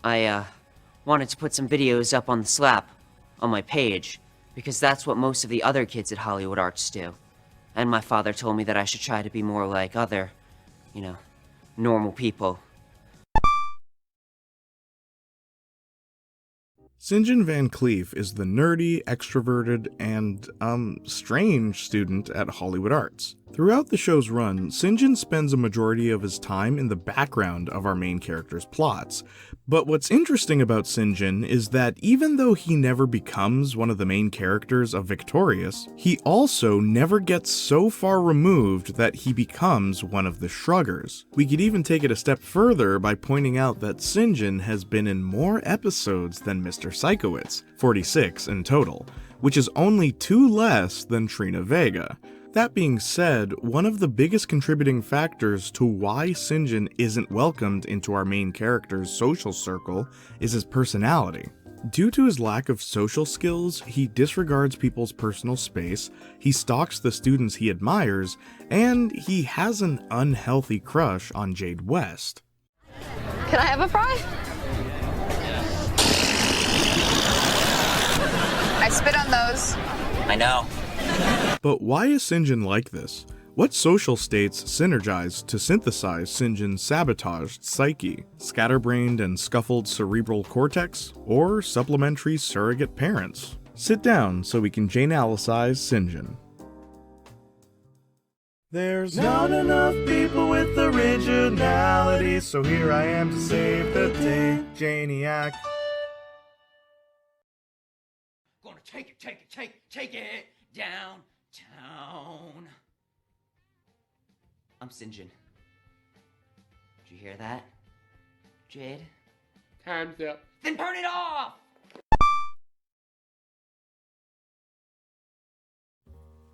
I wanted to put some videos up on the slap, on my page, because that's what most of the other kids at Hollywood Arts do. And my father told me that I should try to be more like other, normal people. Sinjin Van Cleef is the nerdy, extroverted, and, strange student at Hollywood Arts. Throughout the show's run, Sinjin spends a majority of his time in the background of our main characters' plots. But what's interesting about Sinjin is that even though he never becomes one of the main characters of Victorious, he also never gets so far removed that he becomes one of the Shruggers. We could even take it a step further by pointing out that Sinjin has been in more episodes than Mr. Psychowitz, 46 in total, which is only 2 less than Trina Vega. That being said, one of the biggest contributing factors to why Sinjin isn't welcomed into our main character's social circle is his personality. Due to his lack of social skills, he disregards people's personal space, he stalks the students he admires, and he has an unhealthy crush on Jade West. Can I have a fry? I spit on those. I know. But why is Sinjin like this? What social states synergize to synthesize Sinjin's sabotaged psyche? Scatterbrained and scuffled cerebral cortex? Or supplementary surrogate parents? Sit down so we can Jaynalysize Sinjin. There's not enough people with originality, so here I am to save the day, Jayniac. Gonna take it downtown. I'm Sinjin. Did you hear that, Jade? Time's up. Then turn it off!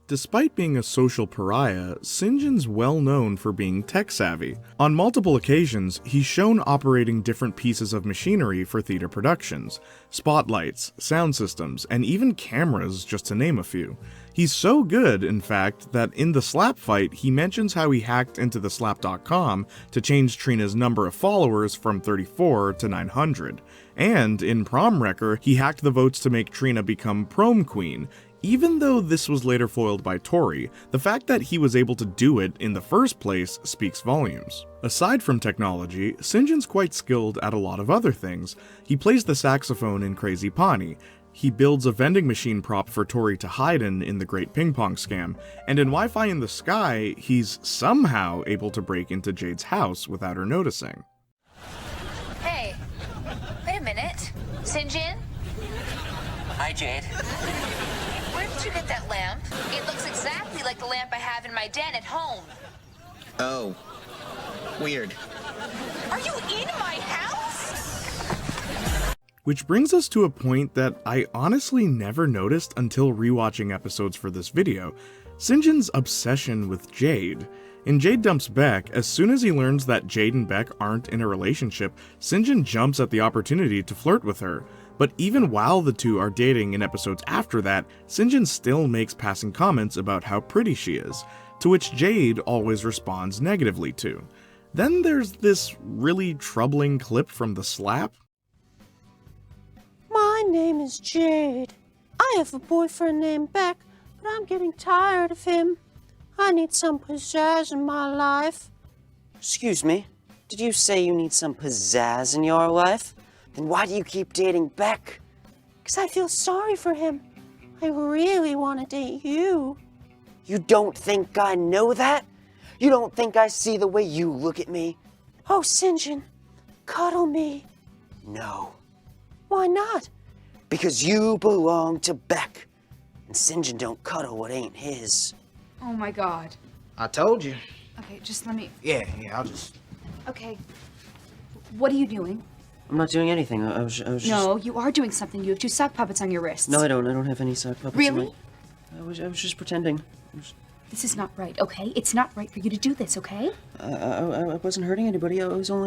Despite being a social pariah, Sinjin's well known for being tech-savvy. On multiple occasions, he's shown operating different pieces of machinery for theater productions. Spotlights, sound systems, and even cameras, just to name a few. He's so good, in fact, that in the slap fight, he mentions how he hacked into the slap.com to change Trina's number of followers from 34 to 900. And in Prom Wrecker, he hacked the votes to make Trina become prom queen. Even though this was later foiled by Tori, the fact that he was able to do it in the first place speaks volumes. Aside from technology, Sinjin's quite skilled at a lot of other things. He plays the saxophone in Crazy Pawnee, he builds a vending machine prop for Tori to hide in the Great Ping Pong Scam, and in Wi-Fi in the Sky, he's somehow able to break into Jade's house without her noticing. Hey, wait a minute. Sinjin? Hi, Jade. Where did you get that lamp? It looks exactly like the lamp I have in my den at home. Oh. Weird. Are you in my house? Which brings us to a point that I honestly never noticed until rewatching episodes for this video. Sinjin's obsession with Jade. In Jade Dumps Beck, as soon as he learns that Jade and Beck aren't in a relationship, Sinjin jumps at the opportunity to flirt with her. But even while the two are dating in episodes after that, Sinjin still makes passing comments about how pretty she is, to which Jade always responds negatively to. Then there's this really troubling clip from the slap. My name is Jade. I have a boyfriend named Beck, but I'm getting tired of him. I need some pizzazz in my life. Excuse me? Did you say you need some pizzazz in your life? Then why do you keep dating Beck? 'Cause I feel sorry for him. I really want to date you. You don't think I know that? You don't think I see the way you look at me? Oh, Sinjin, cuddle me. No. Why not? Because you belong to Beck. And Sinjin don't cuddle what ain't his. Oh my god. I told you. Okay, just let me... Yeah, I'll just... Okay. What are you doing? I'm not doing anything. I was just... No, you are doing something. You have 2 sock puppets on your wrists. No, I don't. I don't have any sock puppets. Really? I was just pretending. This is not right, okay? It's not right for you to do this, okay? I wasn't hurting anybody. Is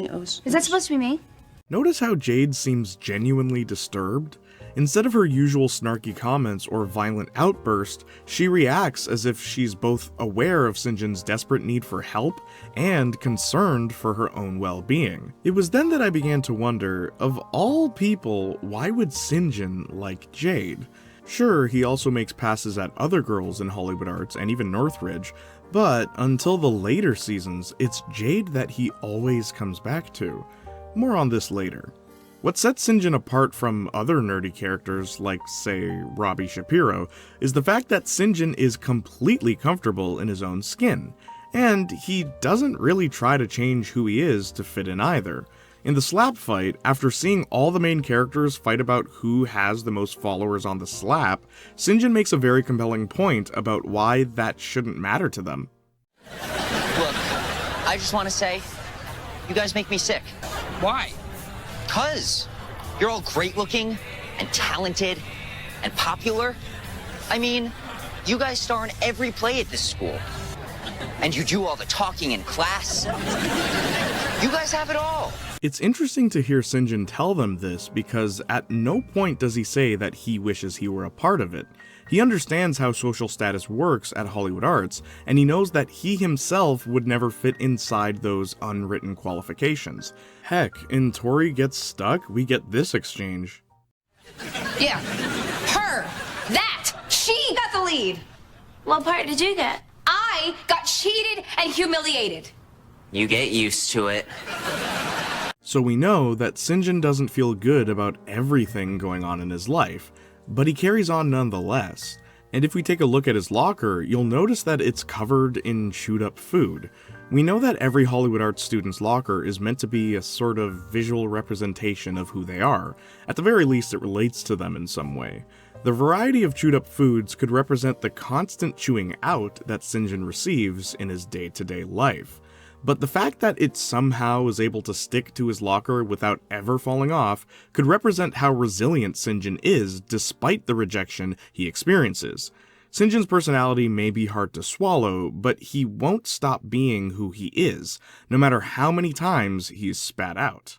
that supposed to be me? Notice how Jade seems genuinely disturbed? Instead of her usual snarky comments or violent outburst, she reacts as if she's both aware of Sinjin's desperate need for help and concerned for her own well-being. It was then that I began to wonder, of all people, why would Sinjin like Jade? Sure, he also makes passes at other girls in Hollywood Arts and even Northridge, but until the later seasons, it's Jade that he always comes back to. More on this later. What sets Sinjin apart from other nerdy characters like, say, Robbie Shapiro, is the fact that Sinjin is completely comfortable in his own skin, and he doesn't really try to change who he is to fit in either. In the slap fight, after seeing all the main characters fight about who has the most followers on the slap, Sinjin makes a very compelling point about why that shouldn't matter to them. Look, I just want to say, you guys make me sick. Why? 'Cause you're all great looking and talented and popular. I mean, you guys star in every play at this school. And you do all the talking in class. You guys have it all. It's interesting to hear Sinjin tell them this because at no point does he say that he wishes he were a part of it. He understands how social status works at Hollywood Arts, and he knows that he himself would never fit inside those unwritten qualifications. Heck, in Tori Gets Stuck, we get this exchange. Yeah, her, that, she got the lead. What part did you get? I got cheated and humiliated. You get used to it. So we know that Sinjin doesn't feel good about everything going on in his life, but he carries on nonetheless. And if we take a look at his locker, you'll notice that it's covered in chewed up food. We know that every Hollywood Arts student's locker is meant to be a sort of visual representation of who they are. At the very least, it relates to them in some way. The variety of chewed up foods could represent the constant chewing out that Sinjin receives in his day-to-day life. But the fact that it somehow is able to stick to his locker without ever falling off could represent how resilient Sinjin is despite the rejection he experiences. Sinjin's personality may be hard to swallow, but he won't stop being who he is, no matter how many times he's spat out.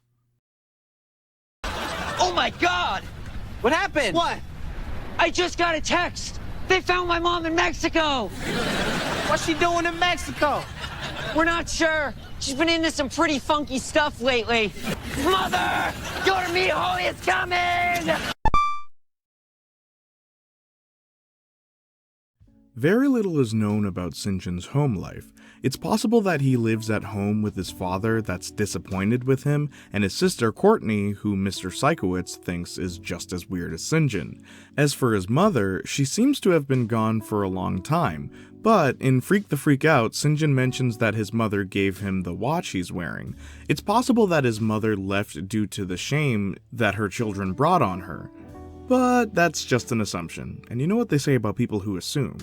Oh my God! What happened? What? I just got a text. They found my mom in Mexico. What's she doing in Mexico? We're not sure. She's been into some pretty funky stuff lately. Mother! Go to me, Holly, it's coming! Very little is known about Sinjin's home life. It's possible that he lives at home with his father that's disappointed with him, and his sister Courtney, who Mr. Sikowitz thinks is just as weird as Sinjin. As for his mother, she seems to have been gone for a long time, but in Freak the Freak Out, Sinjin mentions that his mother gave him the watch he's wearing. It's possible that his mother left due to the shame that her children brought on her. But that's just an assumption, and you know what they say about people who assume.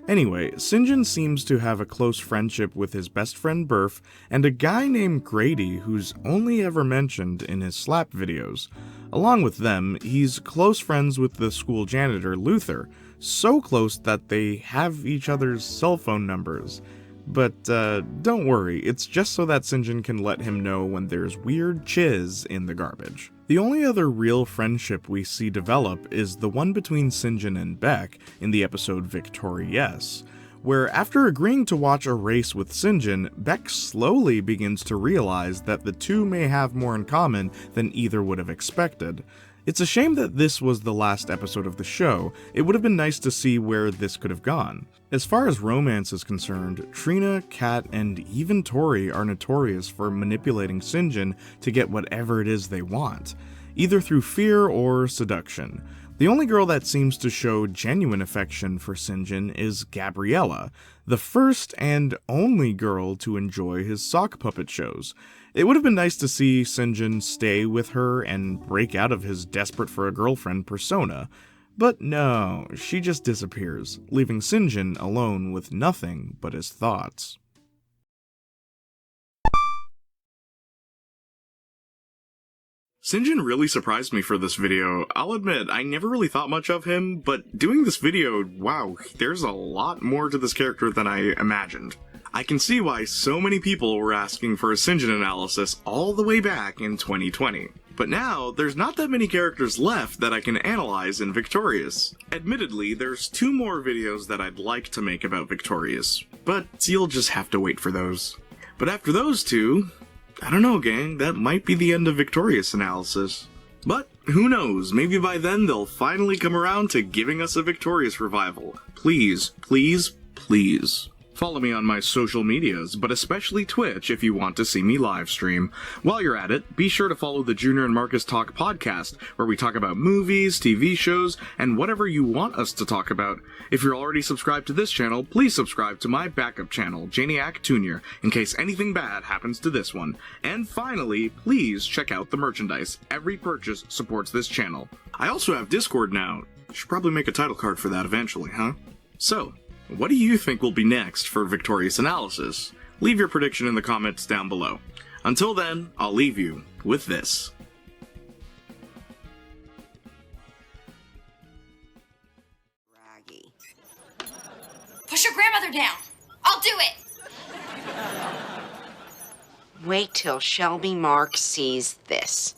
Anyway, Sinjin seems to have a close friendship with his best friend Burf and a guy named Grady who's only ever mentioned in his slap videos. Along with them, he's close friends with the school janitor Luther, so close that they have each other's cell phone numbers. But don't worry, it's just so that Sinjin can let him know when there's weird chiz in the garbage. The only other real friendship we see develop is the one between Sinjin and Beck in the episode Victorious, where after agreeing to watch a race with Sinjin, Beck slowly begins to realize that the two may have more in common than either would have expected. It's a shame that this was the last episode of the show. It would have been nice to see where this could have gone. As far as romance is concerned, Trina, Kat, and even Tori are notorious for manipulating Sinjin to get whatever it is they want, either through fear or seduction. The only girl that seems to show genuine affection for Sinjin is Gabriella, the first and only girl to enjoy his sock puppet shows. It would have been nice to see Sinjin stay with her and break out of his desperate for a girlfriend persona, but no, she just disappears, leaving Sinjin alone with nothing but his thoughts. Sinjin really surprised me for this video. I'll admit, I never really thought much of him, but doing this video, wow, there's a lot more to this character than I imagined. I can see why so many people were asking for a Sinjin analysis all the way back in 2020. But now, there's not that many characters left that I can analyze in Victorious. Admittedly, there's 2 more videos that I'd like to make about Victorious, but you'll just have to wait for those. But after those 2, I don't know, gang, that might be the end of Victorious analysis. But who knows, maybe by then they'll finally come around to giving us a Victorious revival. Please, please, please. Follow me on my social medias, but especially Twitch if you want to see me live stream. While you're at it, be sure to follow the Junior and Marcus Talk podcast, where we talk about movies, TV shows, and whatever you want us to talk about. If you're already subscribed to this channel, please subscribe to my backup channel, Jayniac Jr., in case anything bad happens to this one. And finally, please check out the merchandise. Every purchase supports this channel. I also have Discord now. Should probably make a title card for that eventually, huh? So, what do you think will be next for Victorious Analysis? Leave your prediction in the comments down below. Until then, I'll leave you with this. Raggy. Push your grandmother down. I'll do it. Wait till Shelby Mark sees this.